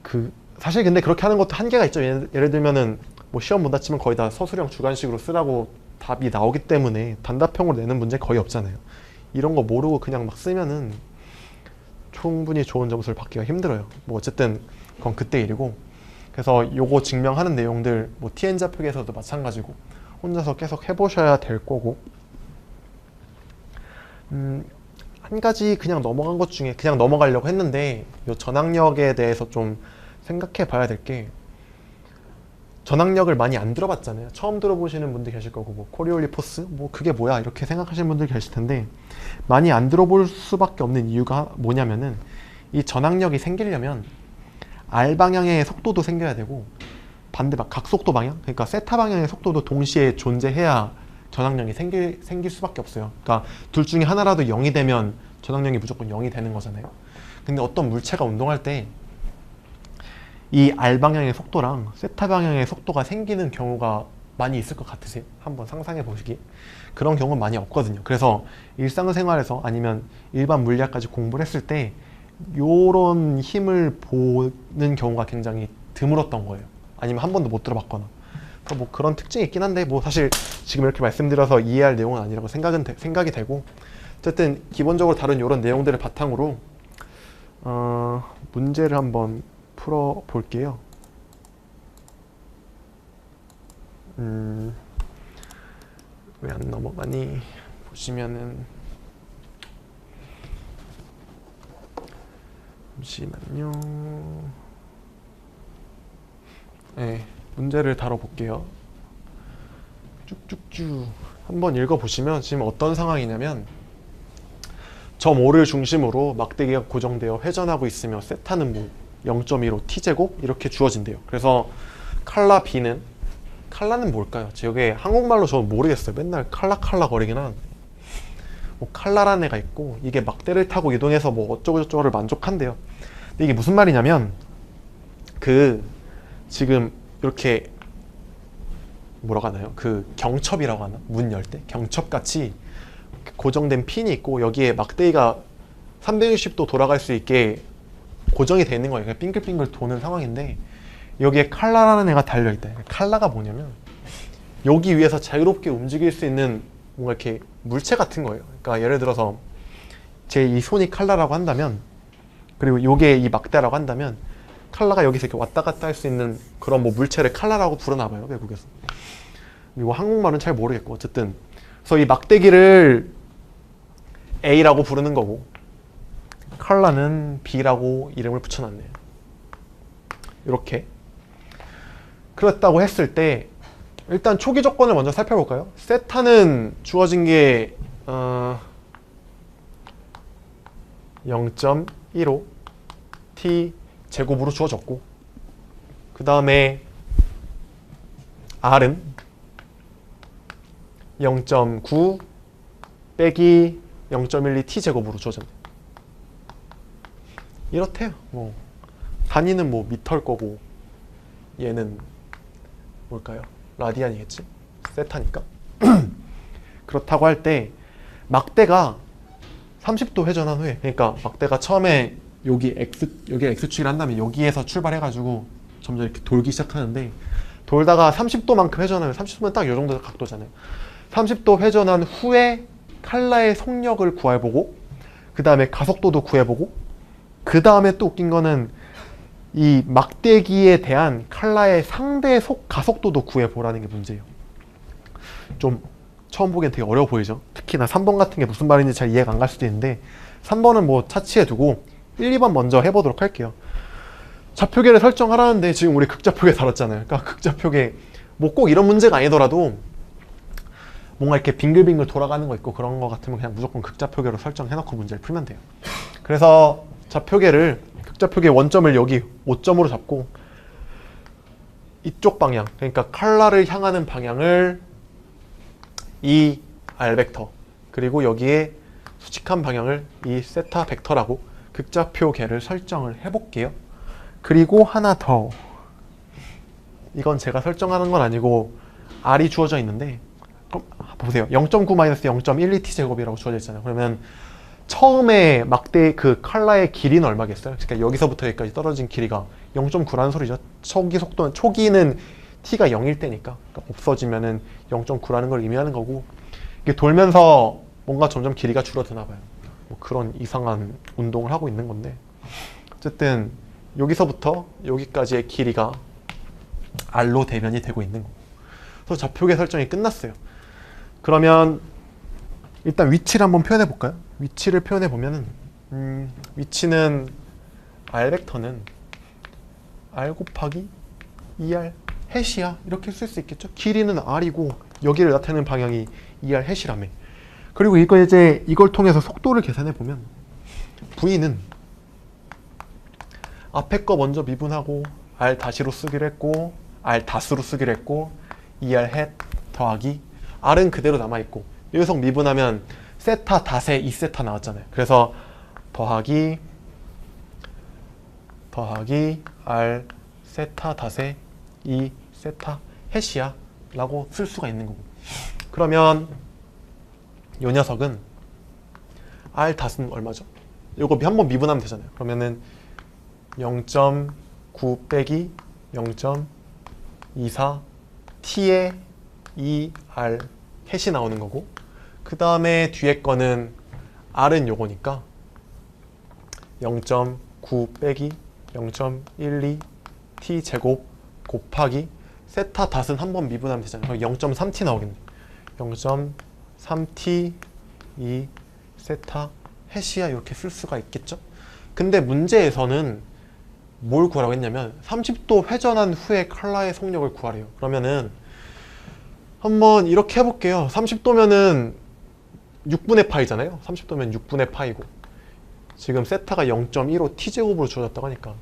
그 사실 근데 그렇게 하는 것도 한계가 있죠. 예를 들면은 뭐 시험 못 봤지만 거의 다 서술형 주관식으로 쓰라고 답이 나오기 때문에 단답형으로 내는 문제 거의 없잖아요. 이런 거 모르고 그냥 막 쓰면은 충분히 좋은 점수를 받기가 힘들어요. 뭐 어쨌든 그건 그때 일이고, 그래서 요거 증명하는 내용들 뭐 TN 좌표계에서도 마찬가지고 혼자서 계속 해보셔야 될 거고, 한 가지 그냥 넘어간 것 중에 그냥 넘어가려고 했는데 이 전항력에 대해서 좀 생각해 봐야 될 게, 전항력을 많이 안 들어봤잖아요. 처음 들어보시는 분들 계실 거고, 뭐 코리올리 포스 뭐 그게 뭐야 이렇게 생각하시는 분들 계실 텐데, 많이 안 들어볼 수밖에 없는 이유가 뭐냐면은, 이 전항력이 생기려면 R 방향의 속도도 생겨야 되고, 반대 막 각속도 방향, 그러니까 세타 방향의 속도도 동시에 존재해야 전항력이 생길 수밖에 없어요. 그러니까 둘 중에 하나라도 0이 되면 전항력이 무조건 0이 되는 거잖아요. 근데 어떤 물체가 운동할 때 이 R 방향의 속도랑 세타 방향의 속도가 생기는 경우가 많이 있을 것 같으세요? 한번 상상해 보시기. 그런 경우는 많이 없거든요. 그래서 일상생활에서 아니면 일반 물리학까지 공부를 했을 때 요런 힘을 보는 경우가 굉장히 드물었던 거예요. 아니면 한 번도 못 들어봤거나. 뭐 그런 특징이 있긴 한데, 뭐 사실 지금 이렇게 말씀드려서 이해할 내용은 아니라고 생각이 되고, 어쨌든 기본적으로 다룬 이런 내용들을 바탕으로 문제를 한번 풀어 볼게요. 왜 안 넘어가니? 보시면은, 잠시만요. 네, 문제를 다뤄볼게요. 쭉쭉쭉 한번 읽어보시면 지금 어떤 상황이냐면, 점 5를 중심으로 막대기가 고정되어 회전하고 있으며 세타는 뭐 0.15 t제곱 이렇게 주어진대요. 그래서 칼라 B는, 칼라는 뭘까요? 저게 한국말로 저는 모르겠어요. 맨날 칼라 거리긴 하는데, 뭐 칼라라는 애가 있고, 이게 막대를 타고 이동해서 뭐 어쩌고저쩌고를 만족한대요. 근데 이게 무슨 말이냐면, 지금 이렇게 뭐라고 하나요? 경첩이라고 하나? 문 열 때 경첩같이 고정된 핀이 있고, 여기에 막대기가 360도 돌아갈 수 있게 고정이 되어 있는 거예요. 그냥 빙글빙글 도는 상황인데, 여기에 칼라라는 애가 달려있다. 칼라가 뭐냐면, 여기 위에서 자유롭게 움직일 수 있는 뭔가 이렇게 물체 같은 거예요. 그러니까 예를 들어서 제 이 손이 칼라라고 한다면, 그리고 요게 이 막대라고 한다면, 칼라가 여기서 이렇게 왔다 갔다 할 수 있는 그런 뭐 물체를 칼라라고 부르나 봐요, 외국에서. 그리고 한국말은 잘 모르겠고, 어쨌든 그래서 이 막대기를 A라고 부르는 거고, 칼라는 B라고 이름을 붙여놨네요. 이렇게. 그렇다고 했을 때 일단 초기 조건을 먼저 살펴볼까요? 세타는 주어진 게 0.15 t 제곱으로 주어졌고, 그 다음에 R은 0.9 빼기 0.12 t 제곱으로 주어졌네. 이렇대요. 뭐 단위는 뭐 미터일 거고, 얘는 뭘까요? 라디안이겠지? 세타니까. 그렇다고 할 때 막대가 30도 회전한 후에, 그러니까 막대가 처음에 여기 X축을 한다면 여기에서 출발해가지고 점점 이렇게 돌기 시작하는데, 돌다가 30도만큼 회전하면, 30도면 딱 이 정도 각도잖아요. 30도 회전한 후에 칼라의 속력을 구해보고, 그 다음에 가속도도 구해보고, 그 다음에 또 웃긴 거는 이 막대기에 대한 칼라의 상대 가속도도 구해보라는 게 문제예요. 좀 처음 보기엔 되게 어려워 보이죠? 특히나 3번 같은 게 무슨 말인지 잘 이해가 안 갈 수도 있는데, 3번은 뭐 차치해 두고 1, 2번 먼저 해보도록 할게요. 좌표계를 설정하라는데 지금 우리 극좌표계 다뤘잖아요. 그러니까 극좌표계 뭐 꼭 이런 문제가 아니더라도 뭔가 이렇게 빙글빙글 돌아가는 거 있고 그런 거 같으면 그냥 무조건 극좌표계로 설정해놓고 문제를 풀면 돼요. 그래서 극좌표계 원점을 여기 5점으로 잡고, 이쪽 방향, 그러니까 칼라를 향하는 방향을 이 R 벡터, 그리고 여기에 수직한 방향을 이 세타 벡터라고 극좌표계를 설정을 해볼게요. 그리고 하나 더, 이건 제가 설정하는 건 아니고 R이 주어져 있는데, 보세요. 0.9-0.12 t 제곱이라고 주어져 있잖아요. 그러면 처음에 막대 칼라의 길이는 얼마겠어요? 그러니까 여기서부터 여기까지 떨어진 길이가 0.9라는 소리죠. 초기는 t가 0일 때니까, 그러니까 없어지면은 0.9라는 걸 의미하는 거고, 이게 돌면서 뭔가 점점 길이가 줄어드나 봐요. 뭐 그런 이상한 운동을 하고 있는 건데, 어쨌든 여기서부터 여기까지의 길이가 R로 대변이 되고 있는 거고. 그래서 좌표계 설정이 끝났어요. 그러면 일단 위치를 한번 표현해 볼까요? 위치를 표현해 보면은 위치는 R 벡터는 R 곱하기 2R 해시야 이렇게 쓸 수 있겠죠. 길이는 R이고 여기를 나타내는 방향이 2R 해시라며. 그리고 이걸 통해서 속도를 계산해 보면 V는 앞에 거 먼저 미분하고 R 다시로 쓰기로 했고 R 다수로 쓰기로 했고 2R 헷 더하기 R은 그대로 남아있고 녀석 미분하면 세타 닷에 2세타 나왔잖아요. 그래서 더하기 R 세타 닷에 2세타 해시야 라고 쓸 수가 있는 거고. 그러면 이 녀석은 R 닷은 얼마죠? 이거 한번 미분하면 되잖아요. 그러면은 0.9 빼기 0.24 t에 2R 햇이 나오는 거고, 그 다음에 뒤에 거는 R은 요거니까 0.9 빼기 0.12 t 제곱 곱하기 세타 닷은 한번 미분하면 되잖아요. 그럼 0.3t 나오겠네. 0.3t 2 세타 해시야 이렇게 쓸 수가 있겠죠. 근데 문제에서는 뭘 구하라고 했냐면 30도 회전한 후에 칼라의 속력을 구하래요. 그러면은 한번 이렇게 해볼게요. 30도면은 6분의 파이잖아요. 30도면 6분의 파이고 지금 세타가 0.15 t제곱으로 주어졌다고 하니까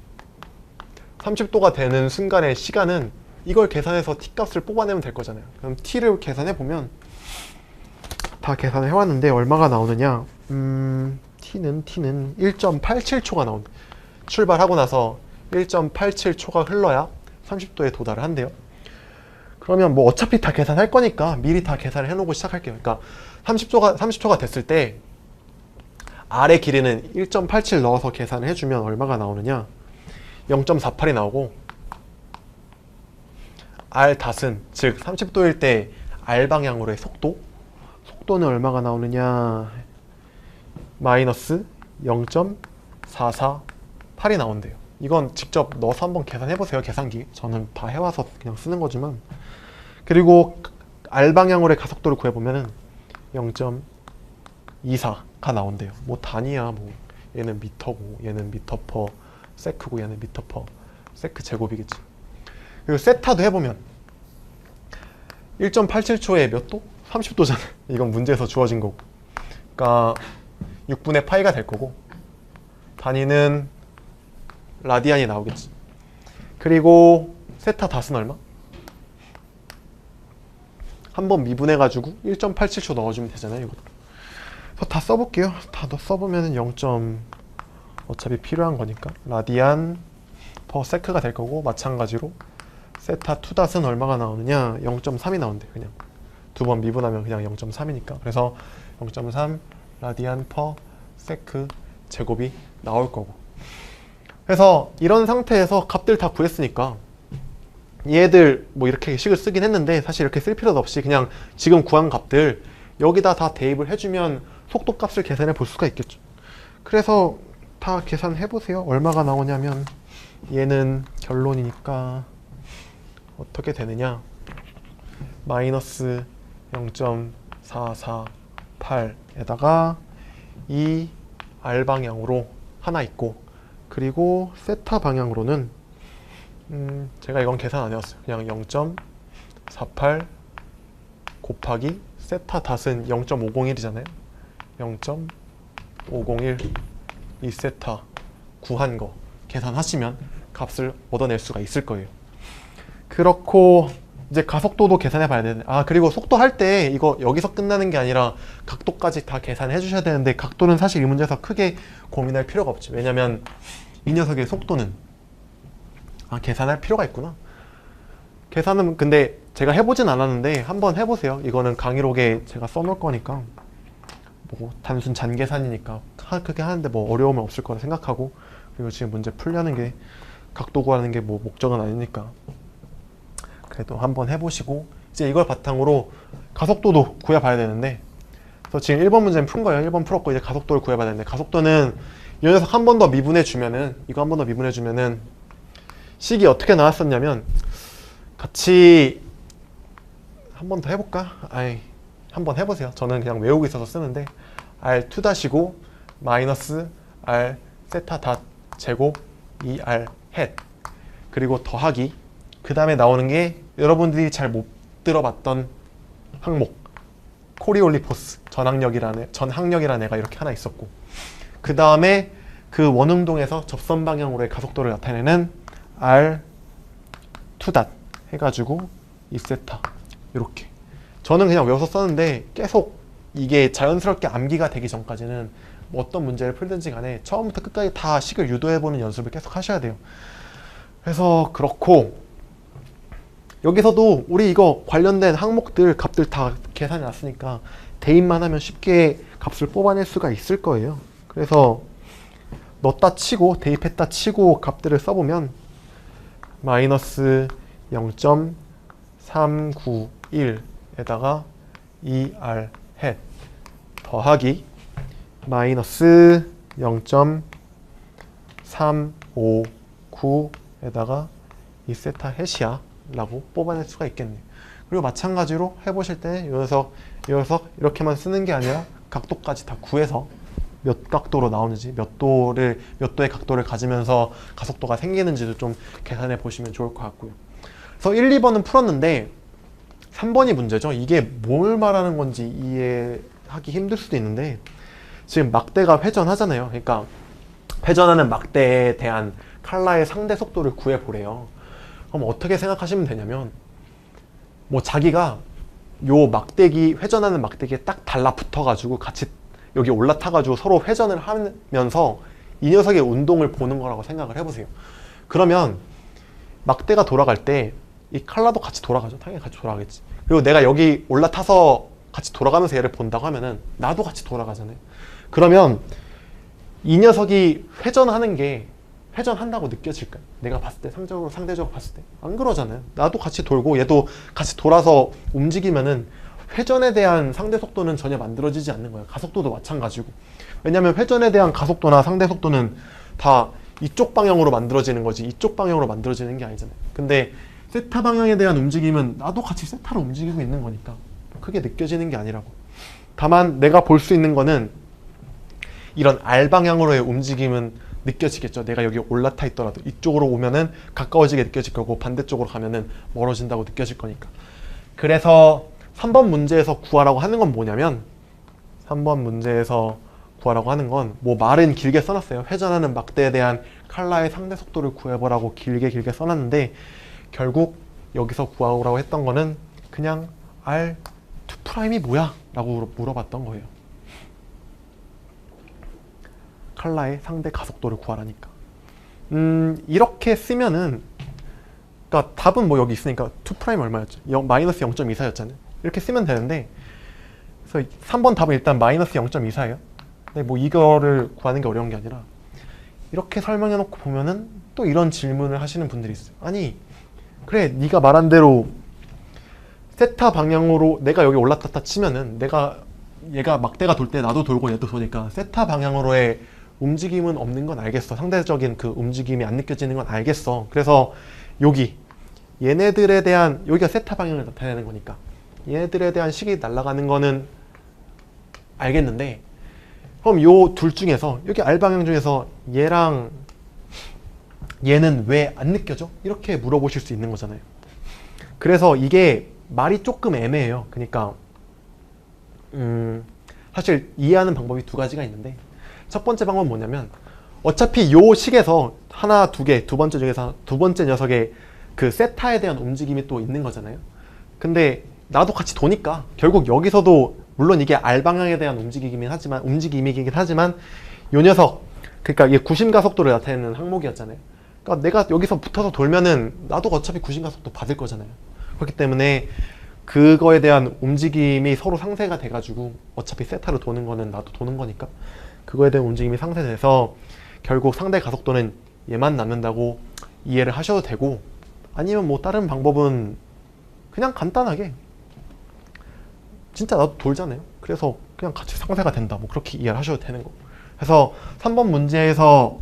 30도가 되는 순간의 시간은 이걸 계산해서 t값을 뽑아내면 될 거잖아요. 그럼 t를 계산해보면 다 계산을 해왔는데 얼마가 나오느냐, t는 1.87초가 나온다. 출발하고 나서 1.87초가 흘러야 30도에 도달을 한대요. 그러면 뭐 어차피 다 계산할 거니까 미리 다 계산을 해놓고 시작할게요. 그러니까 30초가 됐을 때 R의 길이는 1.87 넣어서 계산을 해주면 얼마가 나오느냐, 0.48이 나오고 R 닷은 즉 30도일 때 R 방향으로의 속도는 얼마가 나오느냐, 마이너스 0.448이 나온대요. 이건 직접 넣어서 한번 계산해보세요. 계산기. 저는 다 해와서 그냥 쓰는 거지만. 그리고 R 방향으로의 가속도를 구해보면은 0.24가 나온대요. 뭐 단위야. 뭐 얘는 미터고 얘는 미터 퍼 세크고 얘는 미터 퍼 세크 제곱이겠지. 그리고 세타도 해보면 1.87초에 몇 도? 30도잖아. 이건 문제에서 주어진 거고. 그러니까 6분의 파이가 될 거고 단위는 라디안이 나오겠지. 그리고 세타 닷은 얼마? 한번 미분해가지고 1.87초 넣어주면 되잖아요. 이거. 그래서 다 써볼게요. 다 써보면 0. 어차피 필요한 거니까 라디안 퍼 세크가 될 거고, 마찬가지로 세타 투 닷은 얼마가 나오느냐, 0.3이 나온대. 그냥 두 번 미분하면 그냥 0.3이니까 그래서 0.3 라디안 퍼 세크 제곱이 나올 거고. 그래서 이런 상태에서 값들 다 구했으니까 얘들 뭐 이렇게 식을 쓰긴 했는데 사실 이렇게 쓸 필요도 없이 그냥 지금 구한 값들 여기다 다 대입을 해주면 속도 값을 계산해 볼 수가 있겠죠. 그래서 다 계산해 보세요. 얼마가 나오냐면 얘는 결론이니까 어떻게 되느냐, 마이너스 0.448에다가 이 R 방향으로 하나 있고, 그리고 세타 방향으로는 제가 이건 계산 안 해왔어요. 그냥 0.48 곱하기 세타 닷은 0.501이잖아요. 0.501 이 세타 구한 거 계산하시면 값을 얻어낼 수가 있을 거예요. 그렇고 이제 가속도도 계산해 봐야 되는데, 그리고 속도 할 때 이거 여기서 끝나는 게 아니라 각도까지 다 계산해 주셔야 되는데, 각도는 사실 이 문제에서 크게 고민할 필요가 없지. 왜냐면 이 녀석의 속도는 계산할 필요가 있구나. 계산은 근데 제가 해보진 않았는데 한번 해보세요. 이거는 강의록에 제가 써놓을 거니까 뭐 단순 잔계산이니까 크게 하는데 뭐 어려움은 없을 거라 생각하고, 그리고 지금 문제 풀려는 게 각도 구하는 게 뭐 목적은 아니니까 그래도 한번 해보시고, 이제 이걸 바탕으로 가속도도 구해봐야 되는데, 그래서 지금 1번 문제는 푼 거예요. 1번 풀었고 이제 가속도를 구해봐야 되는데, 가속도는 이 녀석 한 번 더 미분해주면은, 이거 한 번 더 미분해주면은 식이 어떻게 나왔었냐면, 같이 한 번 더 해볼까? 한번 해보세요. 저는 그냥 외우고 있어서 쓰는데 R2-고 마이너스 R 세타 닷 제곱 2R 헷 그리고 더하기 그 다음에 나오는 게 여러분들이 잘 못 들어봤던 항목 코리올리포스 전항력이라는 애가 이렇게 하나 있었고 그 다음에 그 원흥동에서 접선 방향으로의 가속도를 나타내는 R2닷 해가지고 2세타 이렇게 저는 그냥 외워서 썼는데 계속 이게 자연스럽게 암기가 되기 전까지는 뭐 어떤 문제를 풀든지 간에 처음부터 끝까지 다 식을 유도해보는 연습을 계속 하셔야 돼요. 그래서 그렇고 여기서도 우리 이거 관련된 항목들 값들 다 계산해 놨으니까 대입만 하면 쉽게 값을 뽑아낼 수가 있을 거예요. 그래서 넣었다 치고 대입했다 치고 값들을 써보면 마이너스 0.391에다가 2R 헷 더하기 마이너스 0.359에다가 2세타 헷이야 라고 뽑아낼 수가 있겠네요. 그리고 마찬가지로 해보실 때 이 녀석 이렇게만 쓰는 게 아니라 각도까지 다 구해서 몇 각도로 나오는지 몇 도의 각도를 가지면서 가속도가 생기는지도 좀 계산해 보시면 좋을 것 같고요. 그래서 1, 2번은 풀었는데 3번이 문제죠. 이게 뭘 말하는 건지 이해하기 힘들 수도 있는데 지금 막대가 회전하잖아요. 그러니까 회전하는 막대에 대한 칼라의 상대 속도를 구해보래요. 그럼 어떻게 생각하시면 되냐면 뭐 자기가 요 막대기 회전하는 막대기에 딱 달라붙어가지고 같이 여기 올라타가지고 서로 회전을 하면서 이 녀석의 운동을 보는 거라고 생각을 해보세요. 그러면 막대가 돌아갈 때 이 칼라도 같이 돌아가죠. 당연히 같이 돌아가겠지. 그리고 내가 여기 올라타서 같이 돌아가면서 얘를 본다고 하면은 나도 같이 돌아가잖아요. 그러면 이 녀석이 회전하는 게 회전한다고 느껴질까요? 내가 봤을 때 상대적으로 봤을 때 안 그러잖아요. 나도 같이 돌고 얘도 같이 돌아서 움직이면은 회전에 대한 상대 속도는 전혀 만들어지지 않는 거예요. 가속도도 마찬가지고. 왜냐면 회전에 대한 가속도나 상대 속도는 다 이쪽 방향으로 만들어지는 거지 이쪽 방향으로 만들어지는 게 아니잖아요. 근데 세타 방향에 대한 움직임은 나도 같이 세타로 움직이고 있는 거니까 크게 느껴지는 게 아니라고. 다만 내가 볼 수 있는 거는 이런 R 방향으로의 움직임은 느껴지겠죠. 내가 여기 올라타 있더라도 이쪽으로 오면은 가까워지게 느껴질 거고 반대쪽으로 가면은 멀어진다고 느껴질 거니까. 그래서 3번 문제에서 구하라고 하는 건 뭐냐면 3번 문제에서 구하라고 하는 건 뭐 말은 길게 써놨어요. 회전하는 막대에 대한 칼라의 상대 속도를 구해보라고 길게 써놨는데 결국 여기서 구하라고 했던 거는 그냥 R2'이 뭐야? 라고 물어봤던 거예요. 칼라의 상대 가속도를 구하라니까. 이렇게 쓰면은 그러니까 답은 뭐 여기 있으니까 2' 얼마였죠? 마이너스 0.24였잖아요. 이렇게 쓰면 되는데 그래서 3번 답은 일단 마이너스 0.24예요. 근데 뭐 이거를 구하는 게 어려운 게 아니라 이렇게 설명해 놓고 보면은 또 이런 질문을 하시는 분들이 있어요. 아니 그래 네가 말한 대로 세타 방향으로 내가 여기 올라탔다 치면은 얘가 막대가 돌 때 나도 돌고 얘도 도니까 세타 방향으로의 움직임은 없는 건 알겠어. 상대적인 그 움직임이 안 느껴지는 건 알겠어. 그래서 여기 얘네들에 대한 여기가 세타 방향을 나타내는 거니까 얘네들에 대한 식이 날아가는 거는 알겠는데 그럼 요 둘 중에서 여기 R 방향 중에서 얘랑 얘는 왜 안 느껴져? 이렇게 물어보실 수 있는 거잖아요. 그래서 이게 말이 조금 애매해요. 그러니까 사실 이해하는 방법이 두 가지가 있는데 첫 번째 방법은 뭐냐면 어차피 요 식에서 하나, 두 개, 두 번째 중에서 두 번째 녀석의 그 세타에 대한 움직임이 또 있는 거잖아요. 근데 나도 같이 도니까 결국 여기서도 물론 이게 R 방향에 대한 움직임이긴 하지만 요 녀석 그러니까 이게 구심가속도를 나타내는 항목이었잖아요. 그러니까 내가 여기서 붙어서 돌면은 나도 어차피 구심가속도 받을 거잖아요. 그렇기 때문에 그거에 대한 움직임이 서로 상쇄가 돼가지고 어차피 세타로 도는 거는 나도 도는 거니까 그거에 대한 움직임이 상쇄돼서 결국 상대 가속도는 얘만 남는다고 이해를 하셔도 되고 아니면 뭐 다른 방법은 그냥 간단하게 진짜 나도 돌잖아요. 그래서 그냥 같이 상쇄가 된다. 뭐 그렇게 이해를 하셔도 되는 거고. 그래서 3번 문제에서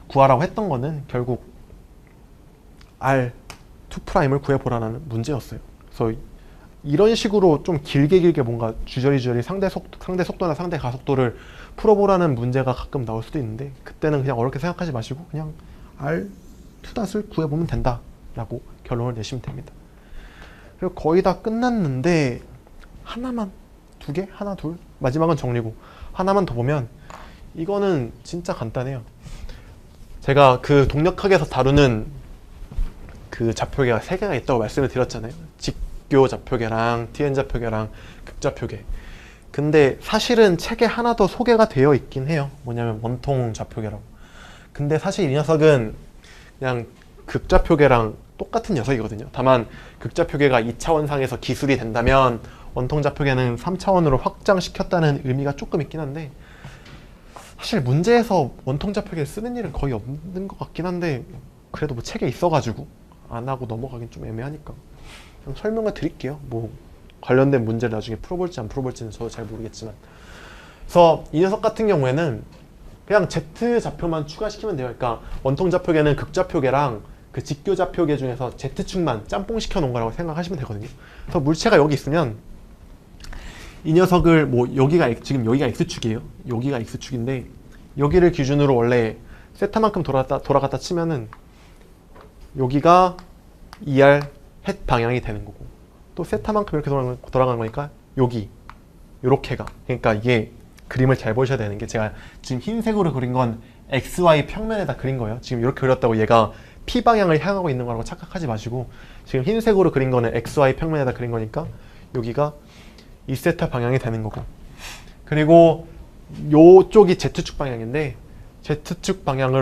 구하라고 했던 거는 결국 R2'을 구해보라는 문제였어요. 그래서 이런 식으로 좀 길게 뭔가 주저리주저리 상대 속도나 상대 가속도를 풀어보라는 문제가 가끔 나올 수도 있는데, 그때는 그냥 어렵게 생각하지 마시고 그냥 R2닷을 구해보면 된다 라고 결론을 내시면 됩니다. 그리고 거의 다 끝났는데 하나만, 두 개? 하나, 둘? 마지막은 정리고 하나만 더 보면 이거는 진짜 간단해요. 제가 그 동력학에서 다루는 그 좌표계가 3개가 있다고 말씀을 드렸잖아요. 직교 좌표계랑 TN 좌표계랑 극좌표계. 근데 사실은 책에 하나 더 소개가 되어 있긴 해요. 뭐냐면 원통 좌표계라고. 근데 사실 이 녀석은 그냥 극좌표계랑 똑같은 녀석이거든요. 다만 극좌표계가 2차원상에서 기술이 된다면 원통 좌표계는 3차원으로 확장시켰다는 의미가 조금 있긴 한데, 사실 문제에서 원통 좌표계를 쓰는 일은 거의 없는 것 같긴 한데, 그래도 뭐 책에 있어가지고 안 하고 넘어가긴 좀 애매하니까 그냥 설명을 드릴게요. 뭐 관련된 문제를 나중에 풀어볼지 안 풀어볼지는 저도 잘 모르겠지만. 그래서 이 녀석 같은 경우에는 그냥 Z 좌표만 추가시키면 돼요. 그러니까 원통 좌표계는 극좌표계랑 그 직교 좌표계 중에서 Z축만 짬뽕 시켜 놓은 거라고 생각하시면 되거든요. 그래서 물체가 여기 있으면 이 녀석을 뭐 지금 여기가 X축이에요. 여기가 X축인데 여기를 기준으로 원래 세타만큼 돌아갔다 치면은 여기가 ER 헷 방향이 되는 거고, 또 세타만큼 이렇게 돌아가는 거니까 여기 요렇게가, 그러니까 이게 그림을 잘 보셔야 되는 게, 제가 지금 흰색으로 그린 건 XY 평면에다 그린 거예요. 지금 이렇게 그렸다고 얘가 P 방향을 향하고 있는 거라고 착각하지 마시고, 지금 흰색으로 그린 거는 XY 평면에다 그린 거니까 여기가 2세타 방향이 되는 거고, 그리고 요쪽이 Z축 방향인데 Z축 방향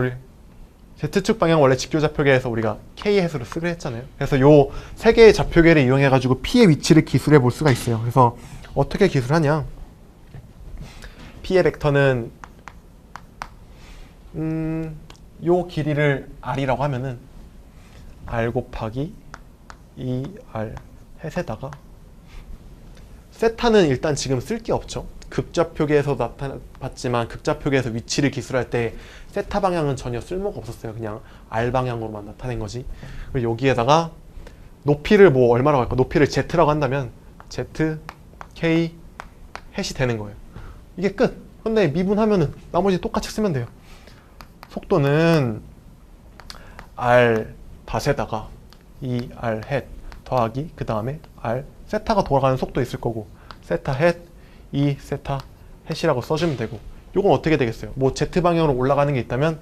원래 직교 좌표계에서 우리가 K햇으로 쓰기로 했잖아요. 그래서 요 세 개의 좌표계를 이용해 가지고 P의 위치를 기술해 볼 수가 있어요. 그래서 어떻게 기술하냐, P의 벡터는 요 길이를 R이라고 하면은 R 곱하기 2R 햇에다가, 세타는 일단 지금 쓸 게 없죠. 극좌표계에서 나타났지만 극좌표계에서 위치를 기술할 때 세타 방향은 전혀 쓸모가 없었어요. 그냥 R 방향으로만 나타낸 거지. 그리고 여기에다가 높이를 뭐 얼마라고 할까? 높이를 Z라고 한다면 Z, K, 햇이 되는 거예요. 이게 끝. 근데 미분하면은 나머지 똑같이 쓰면 돼요. 속도는 R 닷에다가 2R 햇 더하기 그 다음에 R 세타가 돌아가는 속도 있을 거고, 세타 햇 2 세타 햇이라고 써주면 되고, 요건 어떻게 되겠어요? 뭐 Z 방향으로 올라가는 게 있다면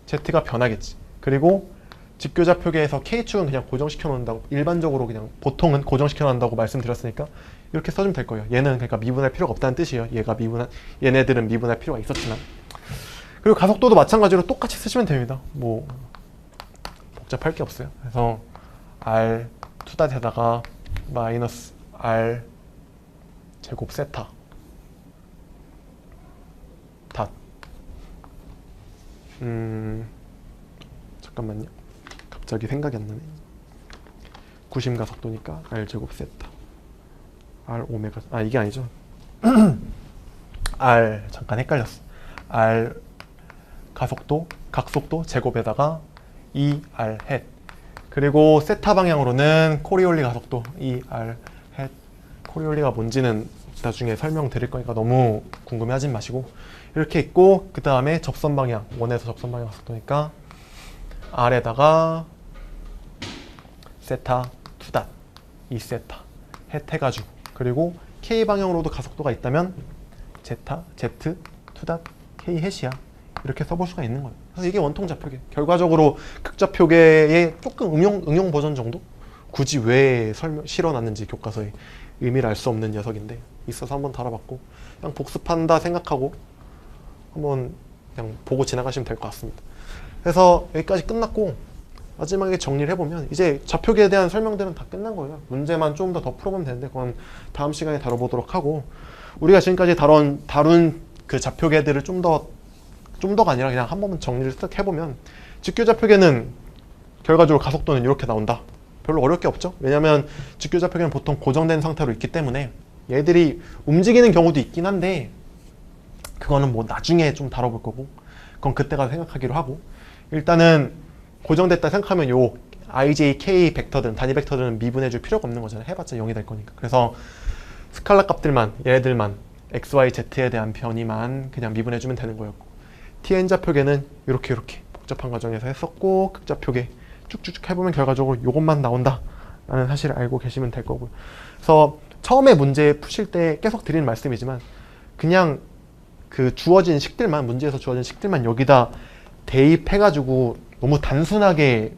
Z가 변하겠지. 그리고 직교 좌표계에서 K축은 그냥 고정시켜 놓는다고, 일반적으로 그냥 보통은 고정시켜 놓는다고 말씀드렸으니까 이렇게 써주면 될 거예요. 얘는 그러니까 미분할 필요가 없다는 뜻이에요. 얘네들은 미분할 필요가 있었지만. 그리고 가속도도 마찬가지로 똑같이 쓰시면 됩니다. 뭐 복잡할 게 없어요. 그래서 R 투닷에다가 마이너스 R 제곱 세타 닷. 잠깐만요. 갑자기 생각이 안 나네. 구심 가속도니까 R 제곱 세타 R 오메가, 이게 아니죠. R 잠깐 헷갈렸어. R 가속도 각속도 제곱에다가 2R 햇, 그리고 세타 방향으로는 코리올리 가속도 2R 햇. 코리올리가 뭔지는 나중에 설명드릴 거니까 너무 궁금해하진 마시고, 이렇게 있고, 그 다음에 접선 방향, 원에서 접선 방향 가속도니까 R에다가 세타 투닷 2세타 햇 해가지고, 그리고 K 방향으로도 가속도가 있다면 Z 투닷 K 햇이야. 이렇게 써볼 수가 있는 거예요. 그래서 이게 원통 좌표계. 결과적으로 극좌표계의 조금 응용 버전 정도? 굳이 왜 실어놨는지 교과서에 의미를 알 수 없는 녀석인데 있어서 한번 다뤄봤고, 그냥 복습한다 생각하고 한번 그냥 보고 지나가시면 될 것 같습니다. 그래서 여기까지 끝났고, 마지막에 정리를 해보면 이제 좌표계에 대한 설명들은 다 끝난 거예요. 문제만 좀 더 풀어보면 되는데 그건 다음 시간에 다뤄보도록 하고, 우리가 지금까지 다룬 그 좌표계들을 좀 더가 아니라 그냥 한 번만 정리를 쓱 해보면, 직교 좌표계는 결과적으로 가속도는 이렇게 나온다. 별로 어려울 게 없죠. 왜냐면 직교 좌표계는 보통 고정된 상태로 있기 때문에 얘들이 움직이는 경우도 있긴 한데 그거는 뭐 나중에 좀 다뤄볼 거고, 그건 그때 가서 생각하기로 하고, 일단은 고정됐다 생각하면 요 IJ, K 벡터들은 단위 벡터들은 미분해줄 필요가 없는 거잖아요. 해봤자 0이 될 거니까. 그래서 스칼라 값들만 얘네들만 x, y, z에 대한 변이만 그냥 미분해주면 되는 거였고 tn 좌표계는 이렇게 복잡한 과정에서 했었고 극좌표계 쭉쭉쭉 해보면 결과적으로 이것만 나온다 라는 사실을 알고 계시면 될 거고요. 그래서 처음에 문제 푸실 때 계속 드리는 말씀이지만 그냥 그 주어진 식들만 문제에서 주어진 식들만 여기다 대입해가지고 너무 단순하게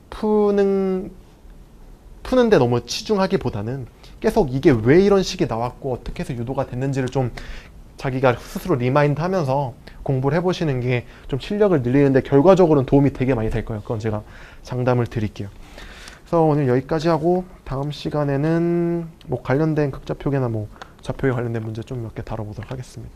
푸는데 너무 치중하기보다는 계속 이게 왜 이런 식이 나왔고 어떻게 해서 유도가 됐는지를 좀 자기가 스스로 리마인드 하면서 공부를 해보시는 게 좀 실력을 늘리는데 결과적으로는 도움이 되게 많이 될 거예요. 그건 제가 장담을 드릴게요. 그래서 오늘 여기까지 하고 다음 시간에는 뭐 관련된 극좌표계나 뭐 좌표계 관련된 문제 좀 몇 개 다뤄보도록 하겠습니다.